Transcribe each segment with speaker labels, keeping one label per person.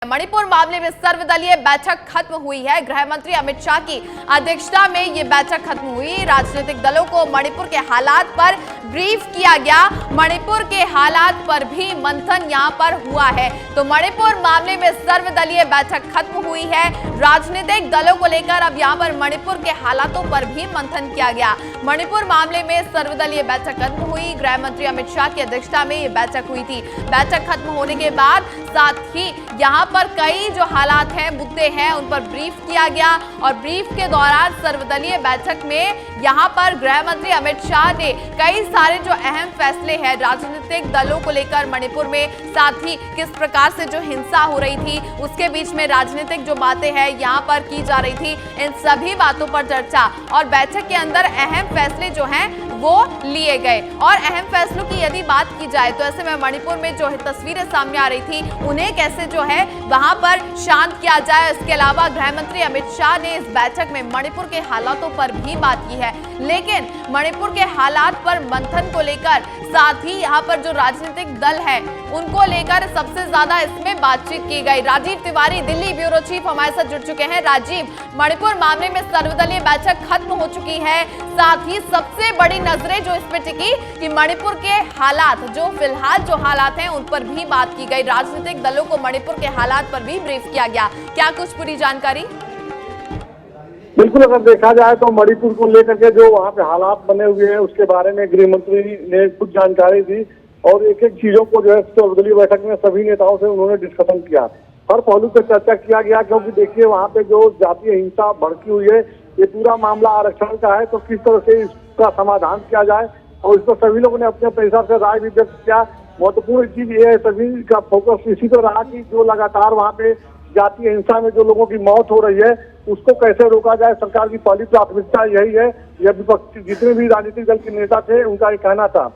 Speaker 1: मणिपुर मामले में सर्वदलीय बैठक खत्म हुई है। गृह मंत्री अमित शाह की अध्यक्षता में ये बैठक खत्म हुई। राजनीतिक दलों को मणिपुर के हालात पर ब्रीफ किया गया। मणिपुर के हालात पर भी मंथन यहां पर हुआ है। तो मणिपुर मामले में सर्वदलीय बैठक खत्म हुई है। राजनीतिक दलों को लेकर अब यहां पर मणिपुर के हालातों पर भी मंथन किया गया। मणिपुर मामले में सर्वदलीय बैठक खत्म हुई। गृह मंत्री अमित शाह की अध्यक्षता में ये बैठक हुई थी। बैठक खत्म होने के बाद साथ ही यहां पर कई जो हालात हैं, मुद्दे हैं, उन पर ब्रीफ किया गया और ब्रीफ के दौरान सर्वदलीय बैठक में यहां पर गृह मंत्री अमित शाह ने कई सारे जो अहम फैसले हैं राजनीतिक दलों को लेकर मणिपुर में, साथ ही किस प्रकार से जो हिंसा हो रही थी उसके बीच में राजनीतिक जो बातें हैं यहां पर की जा रही थी, इन सभी बातों पर चर्चा और बैठक के अंदर अहम फैसले जो हैं वो लिए गए। और अहम फैसलों की यदि बात की जाए तो ऐसे में मणिपुर में जो तस्वीरें सामने आ रही थी उन्हें कैसे जो है वहां पर शांत किया जाए। इसके अलावा गृह मंत्री अमित शाह ने इस बैठक में मणिपुर के हालातों पर भी बात की है, लेकिन मणिपुर के हालात पर मंथन को लेकर साथ ही यहाँ पर जो राजनीतिक दल है उनको लेकर सबसे ज्यादा इसमें बातचीत की गई। राजीव तिवारी दिल्ली ब्यूरो चीफ हमारे साथ जुड़ चुके हैं। राजीव, मणिपुर मामले में सर्वदलीय बैठक खत्म हो चुकी है, साथ ही सबसे बड़ी नजरें जो इसमें टिकी कि मणिपुर के हालात जो फिलहाल जो हालात हैं उन पर भी बात की गई। राजनीतिक दलों को मणिपुर के हालात पर भी ब्रीफ किया गया। क्या कुछ पूरी जानकारी?
Speaker 2: बिल्कुल, अगर देखा जाए तो मणिपुर को लेकर के जो वहाँ पे हालात बने हुए हैं उसके बारे में गृह मंत्री ने कुछ जानकारी दी और एक एक चीजों को जो है सर्वदलीय बैठक में सभी नेताओं से उन्होंने डिस्कशन किया। हर पहलू पर चर्चा किया गया, क्योंकि देखिए वहाँ पे जो जातीय हिंसा भड़की हुई है, ये पूरा मामला आरक्षण का है, तो किस तरह से इसका समाधान किया जाए और इस पर सभी लोगों ने अपने अपने हिसाब से राय भी व्यक्त किया। महत्वपूर्ण चीज ये है, सभी का फोकस इसी पर रहा कि जो लगातार वहाँ पे जातीय हिंसा में जो लोगों की मौत हो रही है उसको कैसे रोका जाए। सरकार की पहली प्राथमिकता यही है। यह विपक्ष जितने भी राजनीतिक दल के नेता थे उनका ये कहना था।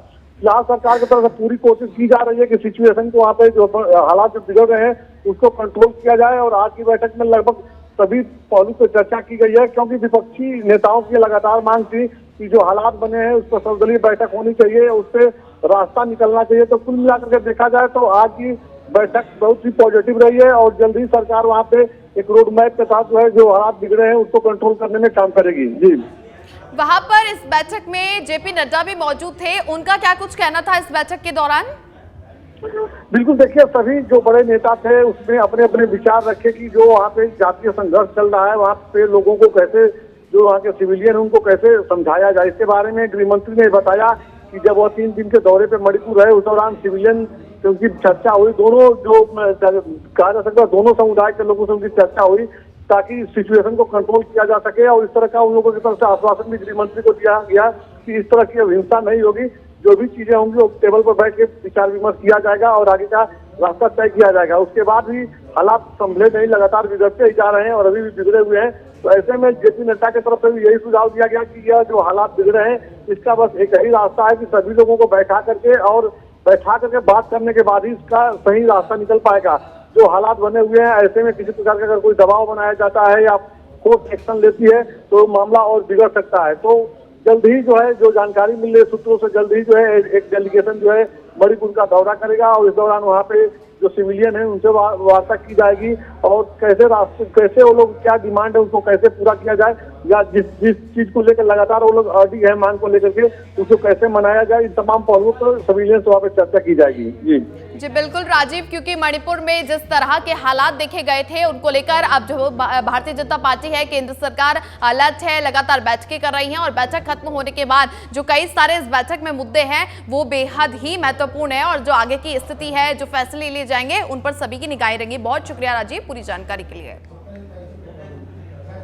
Speaker 2: फिलहाल सरकार की तरफ से पूरी कोशिश की जा रही है कि सिचुएशन को वहाँ पे जो हालात जो बिगड़ रहे हैं उसको कंट्रोल किया जाए और आज की बैठक में लगभग सभी पहलू पर चर्चा की गई है, क्योंकि विपक्षी नेताओं की लगातार मांग थी कि जो हालात बने हैं उस पर सर्वदलीय बैठक होनी चाहिए, उससे रास्ता निकलना चाहिए। तो कुल मिलाकर के देखा जाए तो आज की बैठक बहुत ही पॉजिटिव रही है और जल्द ही सरकार वहाँ पे एक रोड मैप के साथ जो है जो हालात बिगड़े हैं उसको कंट्रोल करने में काम करेगी। जी,
Speaker 1: वहां पर इस बैठक में जेपी नड्डा भी मौजूद थे, उनका क्या कुछ कहना था इस बैठक के दौरान?
Speaker 2: बिल्कुल, देखिए सभी जो बड़े नेता थे उसमें अपने अपने विचार रखे कि जो वहाँ पे जातीय संघर्ष चल रहा है वहाँ पे लोगों को कैसे, जो वहाँ के सिविलियन उनको कैसे समझाया जाए। इसके बारे में गृह मंत्री ने बताया कि जब वह 3 दिन के दौरे पे मणिपुर रहे उस दौरान सिविलियन से उनकी चर्चा हुई, दोनों जो कहा जा सकता है दोनों समुदाय के लोगों से उनकी चर्चा हुई ताकि सिचुएशन को कंट्रोल किया जा सके और इस तरह का उन लोगों की तरफ से आश्वासन भी गृह मंत्री को दिया गया कि इस तरह की अब हिंसा नहीं होगी। जो भी चीजें होंगी वो टेबल पर बैठ के विचार विमर्श किया जाएगा और आगे का रास्ता तय किया जाएगा। उसके बाद भी हालात संभले नहीं, लगातार बिगड़ते ही जा रहे हैं और अभी भी बिगड़े हुए हैं। तो ऐसे में जेपी नड्डा की तरफ से भी यही सुझाव दिया गया कि यह जो हालात बिगड़े हैं इसका बस एक ही रास्ता है कि सभी लोगों को बैठा करके बात करने के बाद ही इसका सही रास्ता निकल पाएगा। जो हालात बने हुए हैं ऐसे में किसी प्रकार का अगर कोई दबाव बनाया जाता है या कोर्ट एक्शन लेती है तो मामला और बिगड़ सकता है। तो जल्द ही जो है जो जानकारी मिल रही है सूत्रों से, जल्द ही जो है एक डेलीगेशन जो है मणिपुर का दौरा करेगा और इस दौरान वहाँ पे जो सिविलियन है उनसे वार्ता की जाएगी और कैसे वो लोग क्या डिमांड है उसको कैसे पूरा किया जाए या जिस चीज को लेकर लगातार वो लोग अड़ी है मांग को लेकर के उसको कैसे मनाया जाए, इन तमाम पहलुओं पर सिविलियन से वहाँ पे चर्चा की जाएगी।
Speaker 1: जी बिल्कुल राजीव, क्योंकि मणिपुर में जिस तरह के हालात देखे गए थे उनको लेकर अब जो भारतीय जनता पार्टी है, केंद्र सरकार अलर्ट है, लगातार बैठकें कर रही हैं और बैठक खत्म होने के बाद जो कई सारे इस बैठक में मुद्दे हैं वो बेहद ही महत्वपूर्ण है और जो आगे की स्थिति है, जो फैसले लिए जाएंगे उन पर सभी की निगाहें रहेंगी। बहुत शुक्रिया राजीव पूरी जानकारी के लिए।